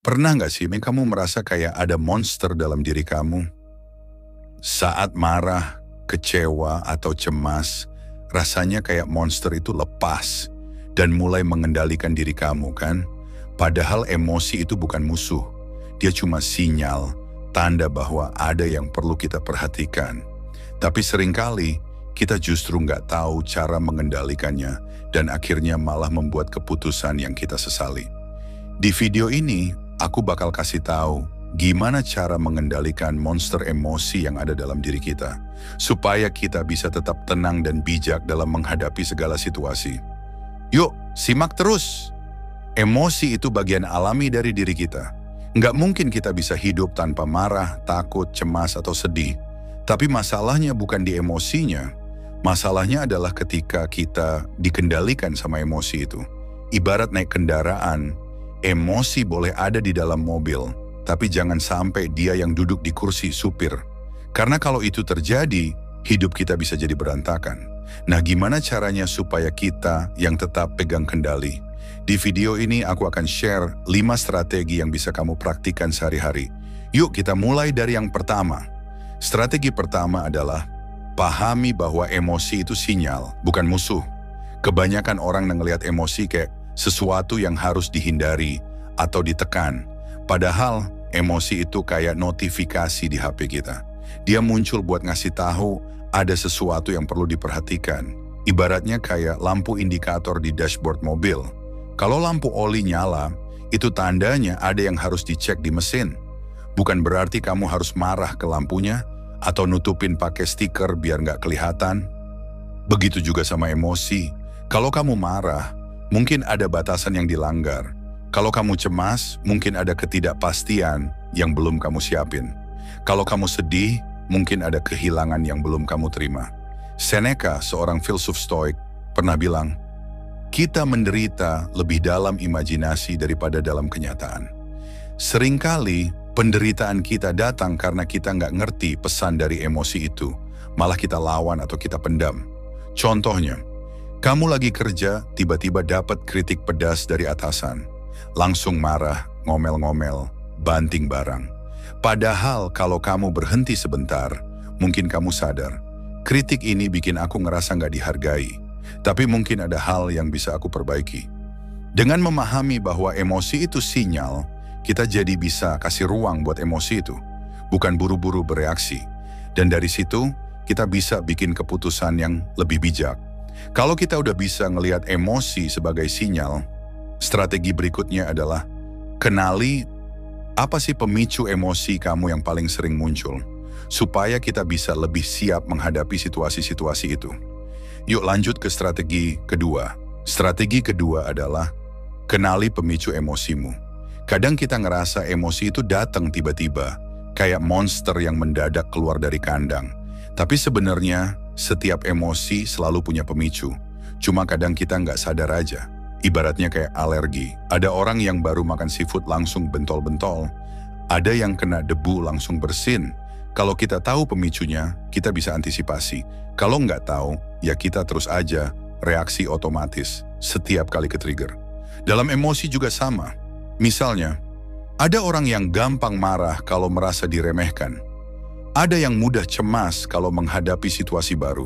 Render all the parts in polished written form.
Pernah nggak sih kamu merasa kayak ada monster dalam diri kamu? Saat marah, kecewa, atau cemas, rasanya kayak monster itu lepas dan mulai mengendalikan diri kamu kan? Padahal emosi itu bukan musuh, dia cuma sinyal, tanda bahwa ada yang perlu kita perhatikan. Tapi seringkali kita justru nggak tahu cara mengendalikannya dan akhirnya malah membuat keputusan yang kita sesali. Di video ini, aku bakal kasih tahu gimana cara mengendalikan monster emosi yang ada dalam diri kita, supaya kita bisa tetap tenang dan bijak dalam menghadapi segala situasi. Yuk, simak terus! Emosi itu bagian alami dari diri kita. Nggak mungkin kita bisa hidup tanpa marah, takut, cemas, atau sedih. Tapi masalahnya bukan di emosinya. Masalahnya adalah ketika kita dikendalikan sama emosi itu. Ibarat naik kendaraan, emosi boleh ada di dalam mobil, tapi jangan sampai dia yang duduk di kursi supir. Karena kalau itu terjadi, hidup kita bisa jadi berantakan. Nah, gimana caranya supaya kita yang tetap pegang kendali? Di video ini aku akan share 5 strategi yang bisa kamu praktikkan sehari-hari. Yuk kita mulai dari yang pertama. Strategi pertama adalah pahami bahwa emosi itu sinyal, bukan musuh. Kebanyakan orang ngelihat emosi kayak sesuatu yang harus dihindari atau ditekan. Padahal emosi itu kayak notifikasi di HP kita. Dia muncul buat ngasih tahu ada sesuatu yang perlu diperhatikan. Ibaratnya kayak lampu indikator di dashboard mobil. Kalau lampu oli nyala, itu tandanya ada yang harus dicek di mesin. Bukan berarti kamu harus marah ke lampunya atau nutupin pakai stiker biar nggak kelihatan. Begitu juga sama emosi. Kalau kamu marah, mungkin ada batasan yang dilanggar. Kalau kamu cemas, mungkin ada ketidakpastian yang belum kamu siapin. Kalau kamu sedih, mungkin ada kehilangan yang belum kamu terima. Seneca, seorang filsuf Stoik, pernah bilang, kita menderita lebih dalam imajinasi daripada dalam kenyataan. Seringkali penderitaan kita datang karena kita nggak ngerti pesan dari emosi itu. Malah kita lawan atau kita pendam. Contohnya, kamu lagi kerja, tiba-tiba dapat kritik pedas dari atasan. Langsung marah, ngomel-ngomel, banting barang. Padahal kalau kamu berhenti sebentar, mungkin kamu sadar, kritik ini bikin aku ngerasa nggak dihargai. Tapi mungkin ada hal yang bisa aku perbaiki. Dengan memahami bahwa emosi itu sinyal, kita jadi bisa kasih ruang buat emosi itu. Bukan buru-buru bereaksi. Dan dari situ, kita bisa bikin keputusan yang lebih bijak. Kalau kita udah bisa ngelihat emosi sebagai sinyal, strategi berikutnya adalah kenali apa sih pemicu emosi kamu yang paling sering muncul, supaya kita bisa lebih siap menghadapi situasi-situasi itu. Yuk lanjut ke strategi kedua. Strategi kedua adalah kenali pemicu emosimu. Kadang kita ngerasa emosi itu datang tiba-tiba, kayak monster yang mendadak keluar dari kandang. Tapi sebenarnya setiap emosi selalu punya pemicu. Cuma kadang kita nggak sadar aja. Ibaratnya kayak alergi. Ada orang yang baru makan seafood langsung bentol-bentol. Ada yang kena debu langsung bersin. Kalau kita tahu pemicunya, kita bisa antisipasi. Kalau nggak tahu, ya kita terus aja reaksi otomatis setiap kali ke-trigger. Dalam emosi juga sama. Misalnya, ada orang yang gampang marah kalau merasa diremehkan. Ada yang mudah cemas kalau menghadapi situasi baru.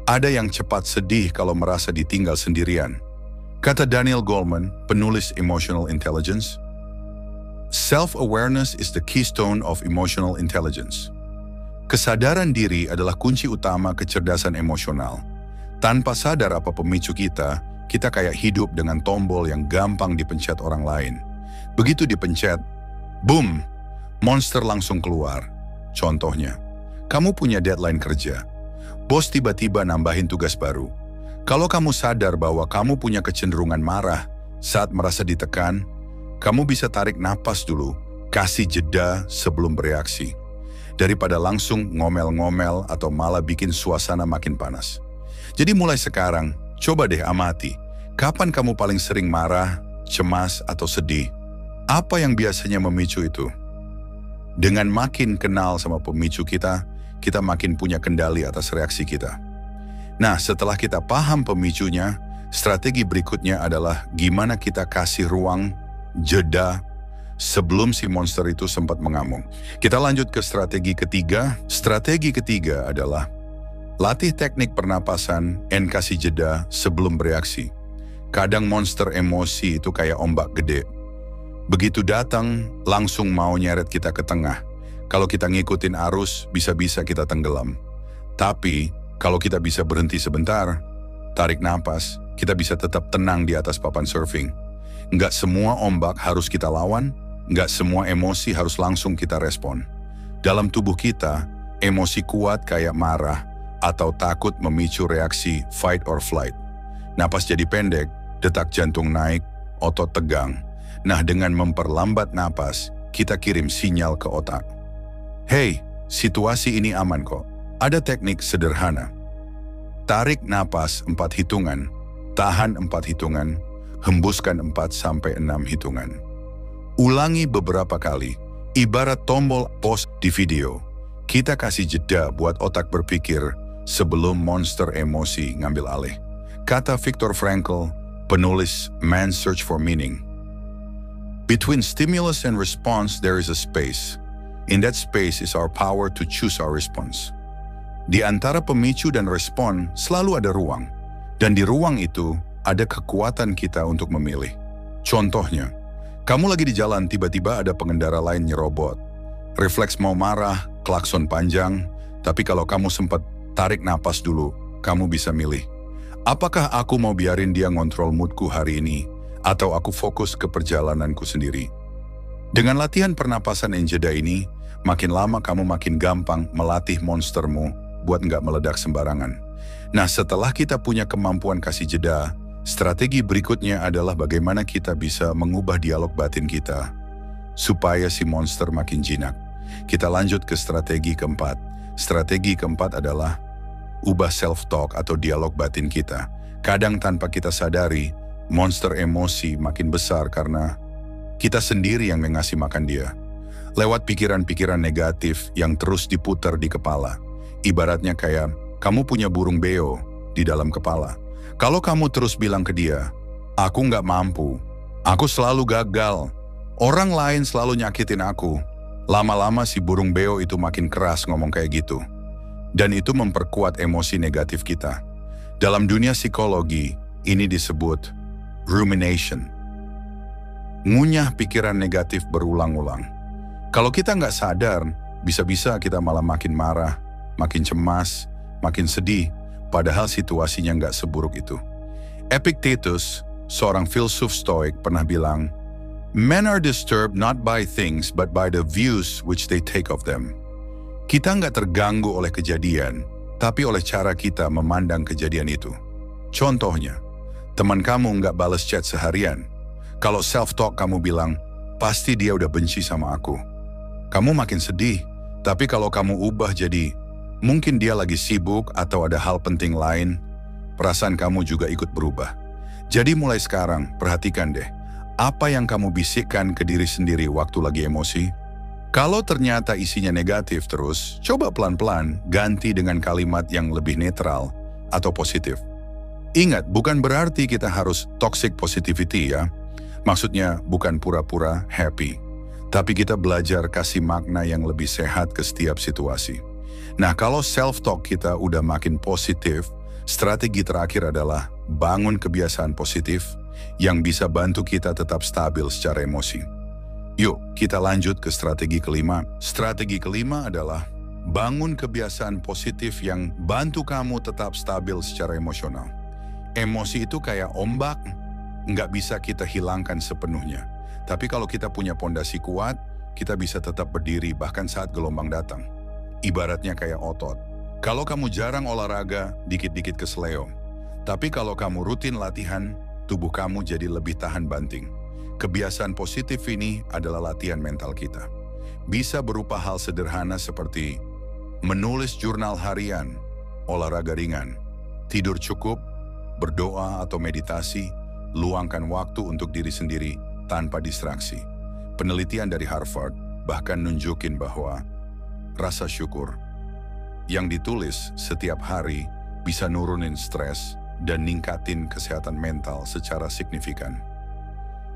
Ada yang cepat sedih kalau merasa ditinggal sendirian. Kata Daniel Goleman, penulis Emotional Intelligence, self-awareness is the keystone of emotional intelligence. Kesadaran diri adalah kunci utama kecerdasan emosional. Tanpa sadar apa pemicu kita kayak hidup dengan tombol yang gampang dipencet orang lain. Begitu dipencet, boom, monster langsung keluar. Contohnya, kamu punya deadline kerja. Bos tiba-tiba nambahin tugas baru. Kalau kamu sadar bahwa kamu punya kecenderungan marah saat merasa ditekan, kamu bisa tarik napas dulu, kasih jeda sebelum bereaksi. Daripada langsung ngomel-ngomel atau malah bikin suasana makin panas. Jadi mulai sekarang, coba deh amati. Kapan kamu paling sering marah, cemas, atau sedih? Apa yang biasanya memicu itu? Dengan makin kenal sama pemicu kita makin punya kendali atas reaksi kita. Nah, setelah kita paham pemicunya, strategi berikutnya adalah gimana kita kasih ruang, jeda, sebelum si monster itu sempat mengamuk. Kita lanjut ke strategi ketiga. Strategi ketiga adalah latih teknik pernapasan dan kasih jeda sebelum bereaksi. Kadang monster emosi itu kayak ombak gede. Begitu datang, langsung mau nyeret kita ke tengah. Kalau kita ngikutin arus, bisa-bisa kita tenggelam. Tapi, kalau kita bisa berhenti sebentar, tarik napas, kita bisa tetap tenang di atas papan surfing. Nggak semua ombak harus kita lawan, nggak semua emosi harus langsung kita respon. Dalam tubuh kita, emosi kuat kayak marah atau takut memicu reaksi fight or flight. Napas jadi pendek, detak jantung naik, otot tegang. Nah, dengan memperlambat napas, kita kirim sinyal ke otak. Hey, situasi ini aman kok. Ada teknik sederhana. Tarik napas 4 hitungan, tahan 4 hitungan, hembuskan 4-6 hitungan. Ulangi beberapa kali, ibarat tombol pause di video. Kita kasih jeda buat otak berpikir sebelum monster emosi ngambil alih. Kata Viktor Frankl, penulis Man's Search for Meaning. Between stimulus and response, there is a space. In that space is our power to choose our response. Di antara pemicu dan respon selalu ada ruang. Dan di ruang itu ada kekuatan kita untuk memilih. Contohnya, kamu lagi di jalan tiba-tiba ada pengendara lain nyerobot. Refleks mau marah, klakson panjang, tapi kalau kamu sempat tarik napas dulu, kamu bisa milih. Apakah aku mau biarin dia ngontrol moodku hari ini? Atau aku fokus ke perjalananku sendiri. Dengan latihan pernapasan dan jeda ini, makin lama kamu makin gampang melatih monstermu buat nggak meledak sembarangan. Nah, setelah kita punya kemampuan kasih jeda, strategi berikutnya adalah bagaimana kita bisa mengubah dialog batin kita supaya si monster makin jinak. Kita lanjut ke strategi keempat. Strategi keempat adalah ubah self-talk atau dialog batin kita. Kadang tanpa kita sadari, monster emosi makin besar karena kita sendiri yang ngasih makan dia. Lewat pikiran-pikiran negatif yang terus diputar di kepala. Ibaratnya kayak kamu punya burung beo di dalam kepala. Kalau kamu terus bilang ke dia, aku nggak mampu, aku selalu gagal, orang lain selalu nyakitin aku. Lama-lama si burung beo itu makin keras ngomong kayak gitu. Dan itu memperkuat emosi negatif kita. Dalam dunia psikologi, ini disebut rumination. Ngunyah pikiran negatif berulang-ulang. Kalau kita nggak sadar, bisa-bisa kita malah makin marah, makin cemas, makin sedih, padahal situasinya nggak seburuk itu. Epictetus, seorang filsuf stoik, pernah bilang, "Men are disturbed not by things but by the views which they take of them." Kita nggak terganggu oleh kejadian, tapi oleh cara kita memandang kejadian itu. Contohnya, teman kamu nggak balas chat seharian. Kalau self-talk kamu bilang, pasti dia udah benci sama aku. Kamu makin sedih, tapi kalau kamu ubah jadi, mungkin dia lagi sibuk atau ada hal penting lain, perasaan kamu juga ikut berubah. Jadi mulai sekarang, perhatikan deh, apa yang kamu bisikkan ke diri sendiri waktu lagi emosi? Kalau ternyata isinya negatif terus, coba pelan-pelan ganti dengan kalimat yang lebih netral atau positif. Ingat, bukan berarti kita harus toxic positivity ya. Maksudnya bukan pura-pura happy. Tapi kita belajar kasih makna yang lebih sehat ke setiap situasi. Nah, kalau self-talk kita udah makin positif, strategi terakhir adalah bangun kebiasaan positif yang bisa bantu kita tetap stabil secara emosi. Yuk, kita lanjut ke strategi kelima. Strategi kelima adalah bangun kebiasaan positif yang bantu kamu tetap stabil secara emosional. Emosi itu kayak ombak, nggak bisa kita hilangkan sepenuhnya. Tapi kalau kita punya pondasi kuat, kita bisa tetap berdiri bahkan saat gelombang datang. Ibaratnya kayak otot. Kalau kamu jarang olahraga, dikit-dikit keseleo. Tapi kalau kamu rutin latihan, tubuh kamu jadi lebih tahan banting. Kebiasaan positif ini adalah latihan mental kita. Bisa berupa hal sederhana seperti menulis jurnal harian, olahraga ringan, tidur cukup, berdoa atau meditasi, luangkan waktu untuk diri sendiri tanpa distraksi. Penelitian dari Harvard bahkan nunjukin bahwa rasa syukur yang ditulis setiap hari bisa nurunin stres dan ningkatin kesehatan mental secara signifikan.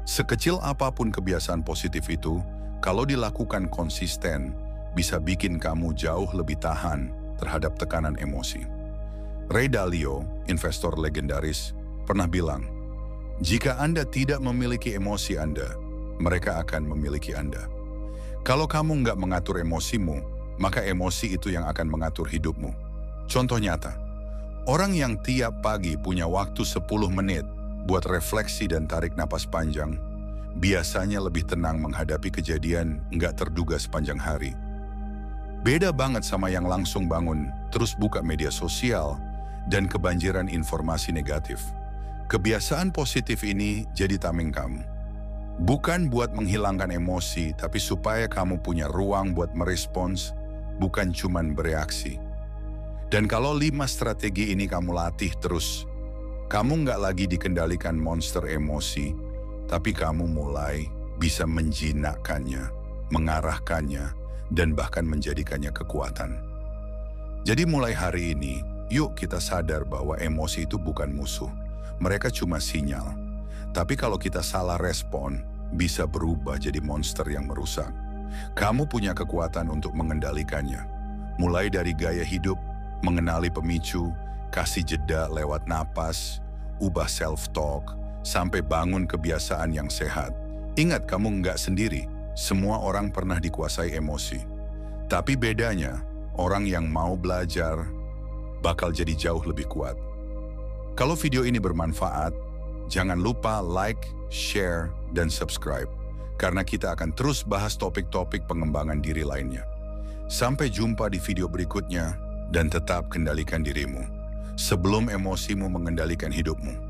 Sekecil apapun kebiasaan positif itu, kalau dilakukan konsisten, bisa bikin kamu jauh lebih tahan terhadap tekanan emosi. Ray Dalio, investor legendaris, pernah bilang, jika Anda tidak memiliki emosi Anda, mereka akan memiliki Anda. Kalau kamu nggak mengatur emosimu, maka emosi itu yang akan mengatur hidupmu. Contoh nyata, orang yang tiap pagi punya waktu 10 menit buat refleksi dan tarik napas panjang, biasanya lebih tenang menghadapi kejadian nggak terduga sepanjang hari. Beda banget sama yang langsung bangun, terus buka media sosial, dan kebanjiran informasi negatif. Kebiasaan positif ini jadi tameng kamu. Bukan buat menghilangkan emosi, tapi supaya kamu punya ruang buat merespons, bukan cuman bereaksi. Dan kalau 5 strategi ini kamu latih terus, kamu nggak lagi dikendalikan monster emosi, tapi kamu mulai bisa menjinakkannya, mengarahkannya, dan bahkan menjadikannya kekuatan. Jadi mulai hari ini, yuk kita sadar bahwa emosi itu bukan musuh. Mereka cuma sinyal. Tapi kalau kita salah respon, bisa berubah jadi monster yang merusak. Kamu punya kekuatan untuk mengendalikannya. Mulai dari gaya hidup, mengenali pemicu, kasih jeda lewat napas, ubah self-talk, sampai bangun kebiasaan yang sehat. Ingat, kamu nggak sendiri. Semua orang pernah dikuasai emosi. Tapi bedanya, orang yang mau belajar bakal jadi jauh lebih kuat. Kalau video ini bermanfaat, jangan lupa like, share, dan subscribe. Karena kita akan terus bahas topik-topik pengembangan diri lainnya. Sampai jumpa di video berikutnya, dan tetap kendalikan dirimu sebelum emosimu mengendalikan hidupmu.